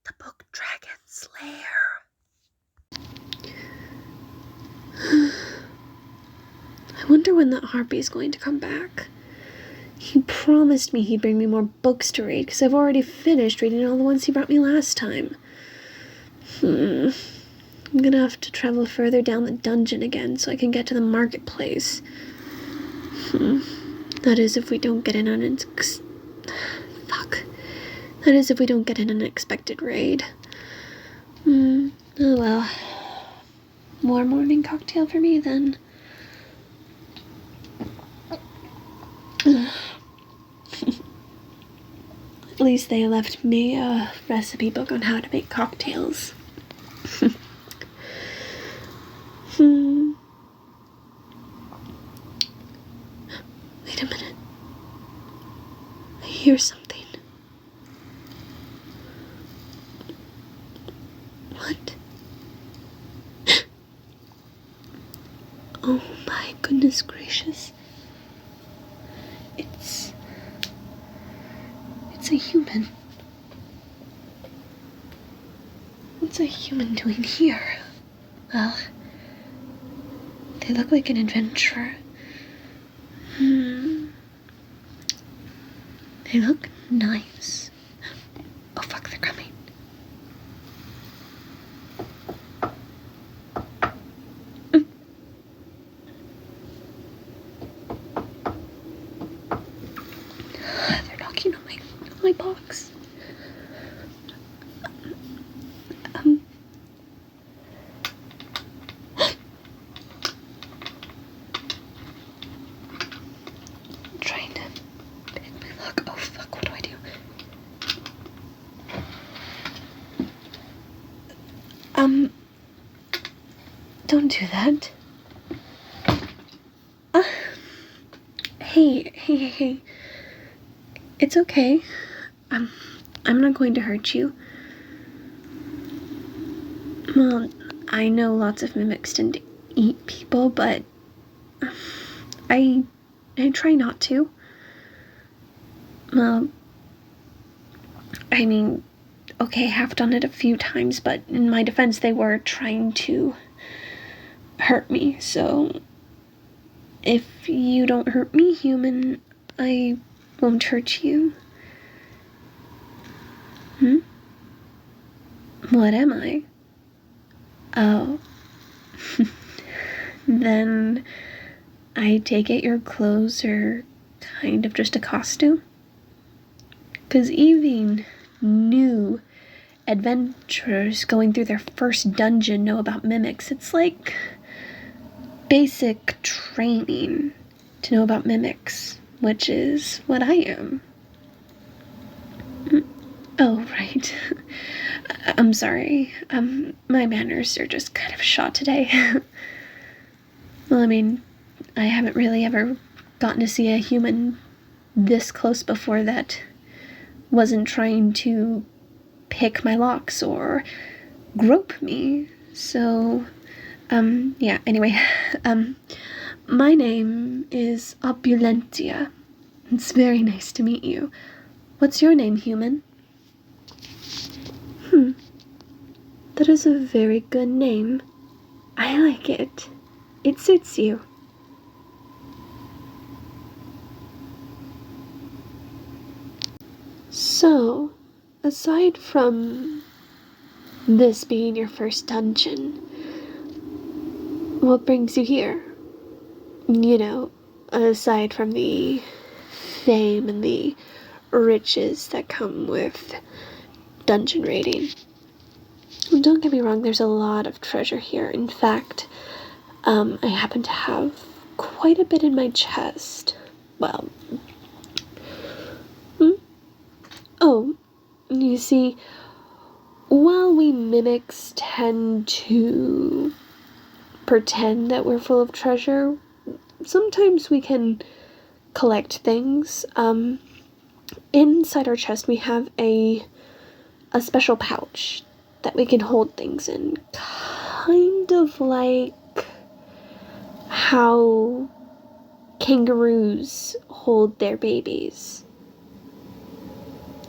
The book Dragon's Lair. I wonder when that harpy's going to come back. He promised me he'd bring me more books to read, because I've already finished reading all the ones he brought me last time. I'm gonna have to travel further down the dungeon again so I can get to the marketplace. That is if we don't get an That is if we don't get an unexpected raid. Oh well. More morning cocktail for me then. At least they left me a recipe book on how to make cocktails. Wait a minute. I hear something. What? Oh my goodness gracious. It's a human. What's a human doing here? Well, they look like an adventurer. They look nice. Oh fuck, they're coming. They're knocking on my box. Trying to pick my lock. Oh fuck, what do I do? Don't do that. Hey. It's okay. I'm not going to hurt you. Well, I know lots of mimics tend to eat people, but I try not to. Well, I mean, okay, I have done it a few times, but in my defense, they were trying to hurt me, so if you don't hurt me, human, I won't hurt you. What am I? Oh. Then I take it your clothes are kind of just a costume? 'Cause even new adventurers going through their first dungeon know about mimics. It's like basic training to know about mimics, which is what I am. Oh, right. I'm sorry. My manners are just kind of shot today. Well, I mean, I haven't really ever gotten to see a human this close before that wasn't trying to pick my locks or grope me. So, yeah, anyway. My name is Opulentia. It's very nice to meet you. What's your name, human? That is a very good name. I like it. It suits you. So, aside from this being your first dungeon, what brings you here? You know, aside from the fame and the riches that come with dungeon raiding. Don't get me wrong, there's a lot of treasure here. In fact, I happen to have quite a bit in my chest. Well, oh, you see, while we mimics tend to pretend that we're full of treasure, sometimes we can collect things. Inside our chest we have a special pouch that we can hold things in, kind of like how kangaroos hold their babies.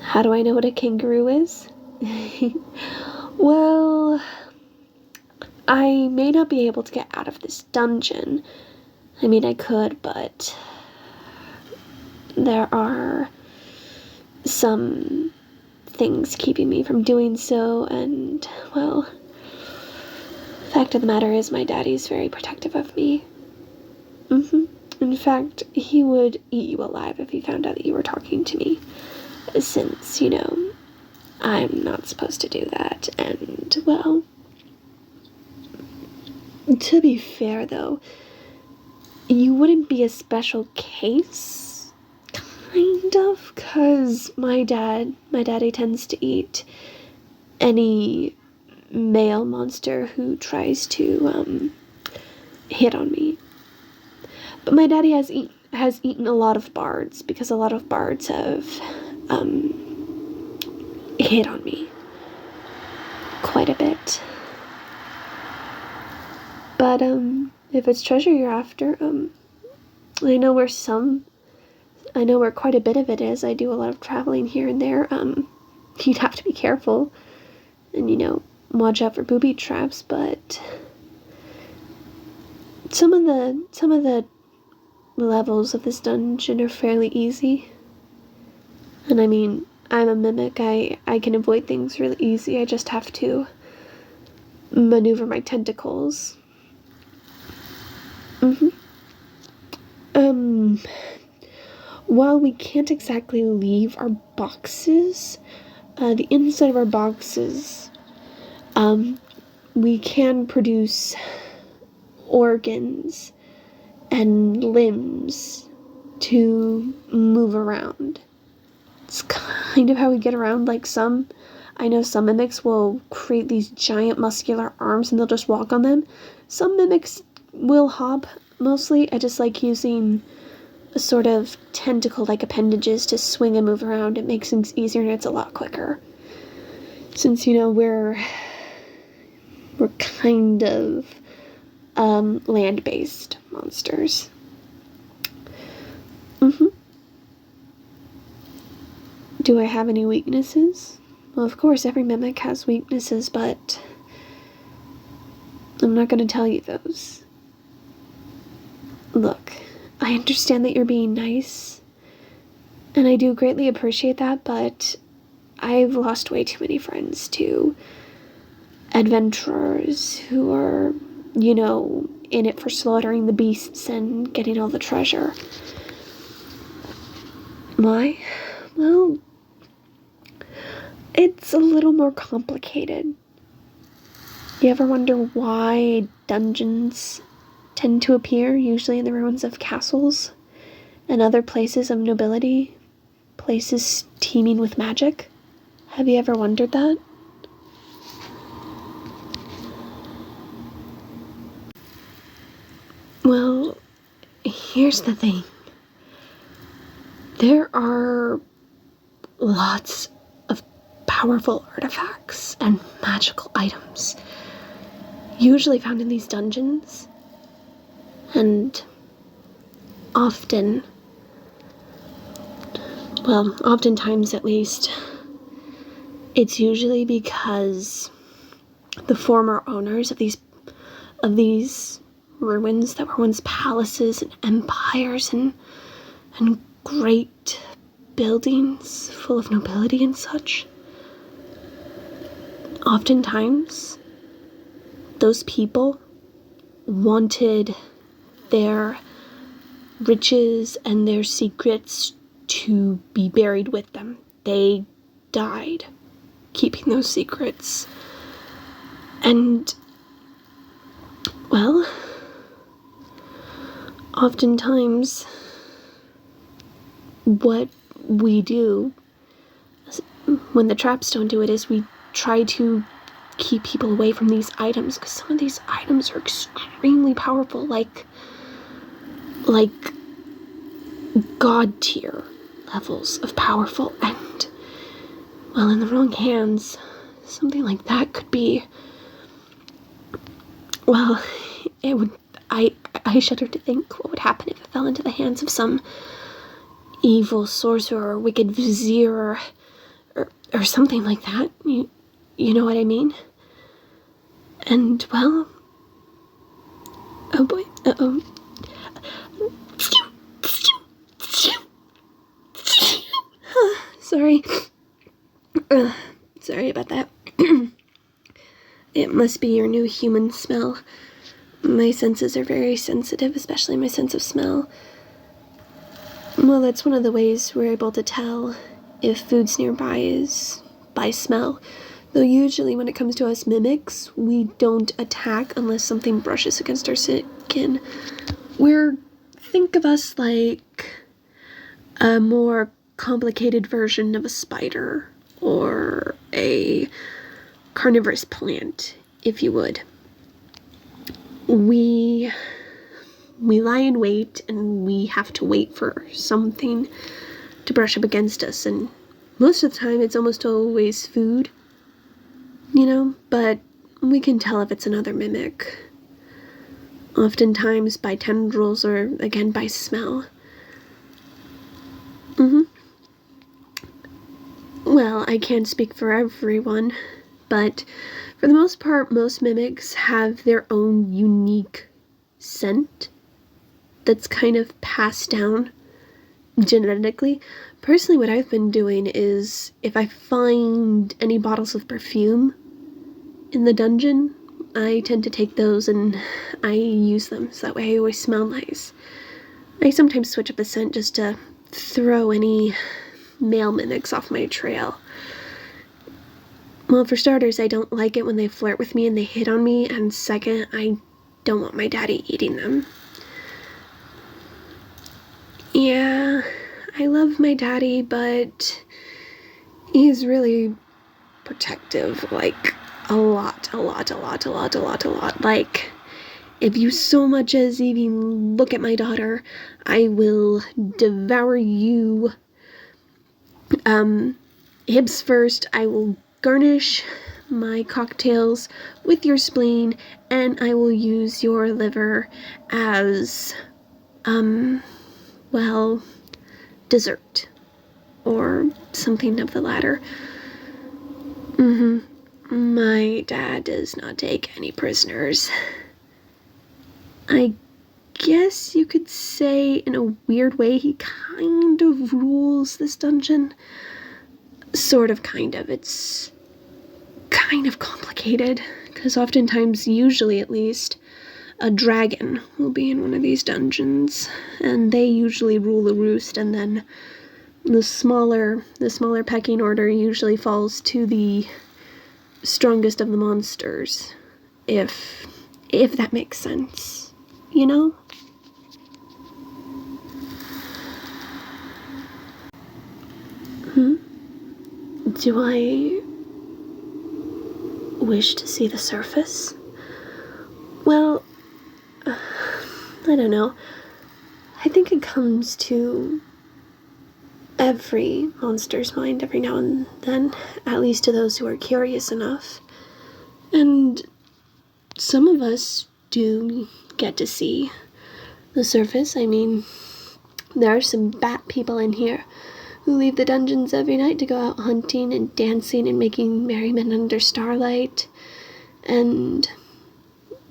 How do I know what a kangaroo is? Well, I may not be able to get out of this dungeon. I mean, I could, but there are some things keeping me from doing so, and, well, fact of the matter is my daddy's very protective of me. In fact, he would eat you alive if he found out that you were talking to me, since, I'm not supposed to do that, and, well, to be fair, though, you wouldn't be a special case, kind of, because my daddy tends to eat any male monster who tries to, hit on me. But my daddy has eaten a lot of bards, because a lot of bards have, hit on me. Quite a bit. But, if it's treasure you're after, I know where quite a bit of it is. I do a lot of traveling here and there. You'd have to be careful and, watch out for booby traps, but some of the levels of this dungeon are fairly easy. And I mean, I'm a mimic. I can avoid things really easy. I just have to maneuver my tentacles. While we can't exactly leave our boxes, the inside of our boxes, we can produce organs and limbs to move around. It's kind of how we get around. I know some mimics will create these giant muscular arms and they'll just walk on them. Some mimics will hop. Mostly, I just like using a sort of tentacle-like appendages to swing and move around. It makes things easier and it's a lot quicker. Since, we're kind of, land-based monsters. Do I have any weaknesses? Well, of course, every mimic has weaknesses, but I'm not going to tell you those. Look, I understand that you're being nice, and I do greatly appreciate that, but I've lost way too many friends to adventurers who are, in it for slaughtering the beasts and getting all the treasure. Why? Well, it's a little more complicated. You ever wonder why dungeons tend to appear usually in the ruins of castles and other places of nobility, places teeming with magic? Have you ever wondered that? Well, here's the thing. There are lots of powerful artifacts and magical items usually found in these dungeons. And oftentimes at least, it's usually because the former owners of these ruins that were once palaces and empires and great buildings full of nobility and such, oftentimes those people wanted their riches and their secrets to be buried with them. They died keeping those secrets. And, well, oftentimes what we do when the traps don't do it is we try to keep people away from these items, because some of these items are extremely powerful, like god tier levels of powerful, and, well, in the wrong hands, something like that could be, well, it would, I shudder to think what would happen if it fell into the hands of some evil sorcerer or wicked vizier or something like that. You know what I mean? And, well... Oh boy, uh-oh. Sorry. Sorry about that. It must be your new human smell. My senses are very sensitive, especially my sense of smell. Well, that's one of the ways we're able to tell if food's nearby is by smell. Though usually when it comes to us mimics, we don't attack unless something brushes against our skin. Think of us like a more complicated version of a spider or a carnivorous plant, if you would. We lie in wait, and we have to wait for something to brush up against us, and most of the time it's almost always food, but we can tell if it's another mimic. Oftentimes by tendrils or, again, by smell. Well, I can't speak for everyone, but for the most part, most mimics have their own unique scent that's kind of passed down genetically. Personally, what I've been doing is, if I find any bottles of perfume in the dungeon, I tend to take those and I use them, so that way I always smell nice. I sometimes switch up the scent just to throw any male mimics off my trail. Well, for starters, I don't like it when they flirt with me and they hit on me, and second, I don't want my daddy eating them. Yeah, I love my daddy, but he's really protective, like, a lot. Like, if you so much as even look at my daughter, I will devour you. Hips first, I will garnish my cocktails with your spleen, and I will use your liver as, well, dessert, or something of the latter. My dad does not take any prisoners. I guess you could say, in a weird way, he kind of rules this dungeon. Sort of, kind of. It's kind of complicated, because oftentimes, usually at least, a dragon will be in one of these dungeons, and they usually rule the roost, and then the smaller pecking order usually falls to the strongest of the monsters, if that makes sense, Do I wish to see the surface? Well, I don't know. I think it comes to every monster's mind every now and then, at least to those who are curious enough. And some of us do get to see the surface. I mean, there are some bat people in here who leave the dungeons every night to go out hunting and dancing and making merriment under starlight. And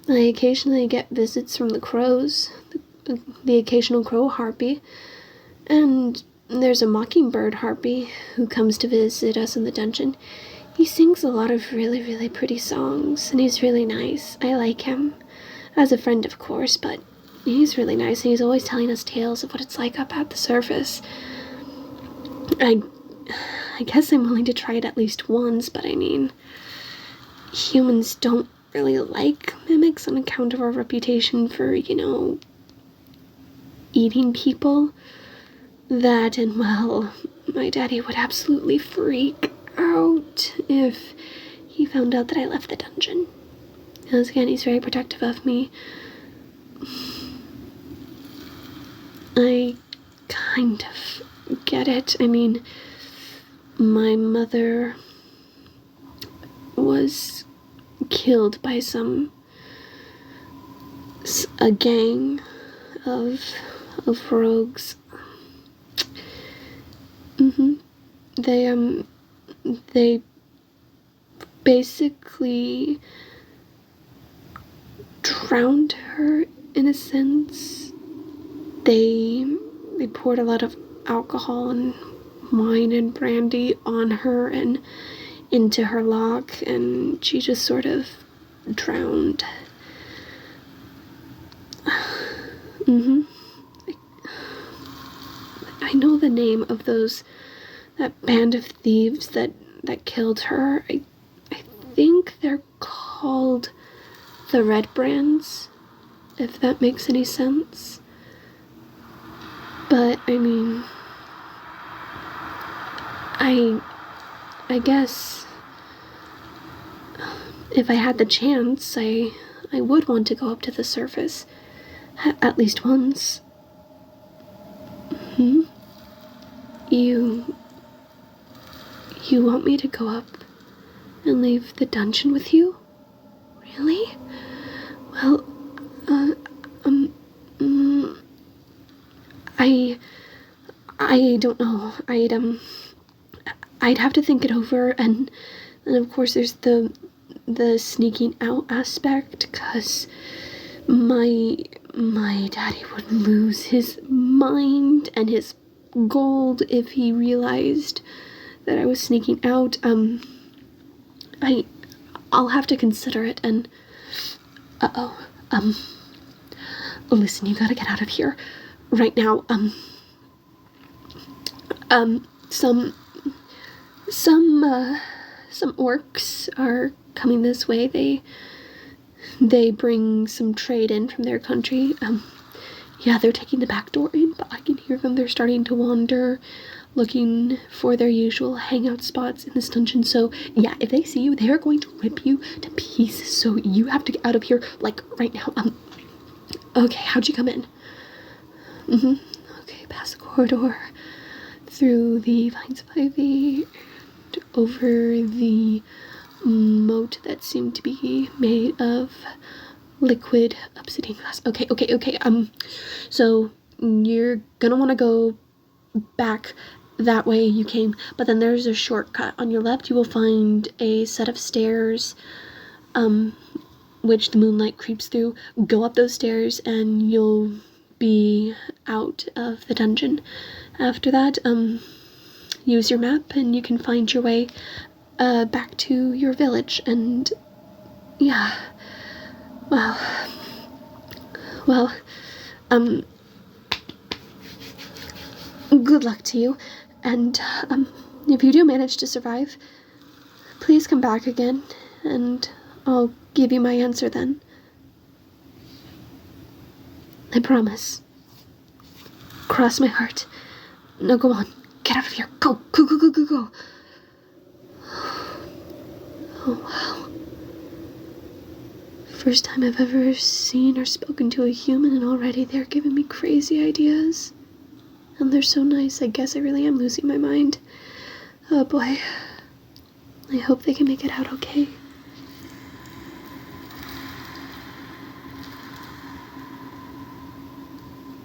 I occasionally get visits from the crows, the occasional crow harpy, and there's a mockingbird harpy who comes to visit us in the dungeon. He sings a lot of really, really pretty songs, and he's really nice. I like him. As a friend, of course, but he's really nice, and he's always telling us tales of what it's like up at the surface. I guess I'm willing to try it at least once, but I mean, humans don't really like mimics on account of our reputation for, eating people. That, and well, my daddy would absolutely freak out if he found out that I left the dungeon. As again, he's very protective of me. I kind of get it. I mean, my mother was killed by a gang of rogues. They basically drowned her in a sense. They poured a lot of alcohol and wine and brandy on her and into her lock, and she just sort of drowned. I know the name of that band of thieves that killed her. I think they're called the Red Brands, if that makes any sense. But, I mean, I guess if I had the chance, I would want to go up to the surface at least once. You want me to go up and leave the dungeon with you? Really? Well, I don't know. I'd have to think it over, and of course there's the sneaking out aspect, 'cause my daddy would lose his mind and his gold if he realized that I was sneaking out. I'll have to consider it, and listen, you gotta get out of here right now. Some orcs are coming this way. They bring some trade in from their country. Yeah, they're taking the back door in, but I can hear them. They're starting to wander, looking for their usual hangout spots in this dungeon. So yeah, if they see you, they're going to rip you to pieces. So you have to get out of here, like, right now. Okay, how'd you come in? Okay, past the corridor, through the vines of ivy, and over the moat that seemed to be made of liquid obsidian glass. Okay. So you're gonna want to go back that way you came, but then there's a shortcut. On your left, you will find a set of stairs, which the moonlight creeps through. Go up those stairs and you'll be out of the dungeon. After that, use your map and you can find your way back to your village. And yeah, well, good luck to you, and if you do manage to survive, please come back again and I'll give you my answer then. I promise. Cross my heart. Now go on, get out of here. Go. Oh wow. First time I've ever seen or spoken to a human, and already they're giving me crazy ideas. And they're so nice. I guess I really am losing my mind. Oh boy. I hope they can make it out okay.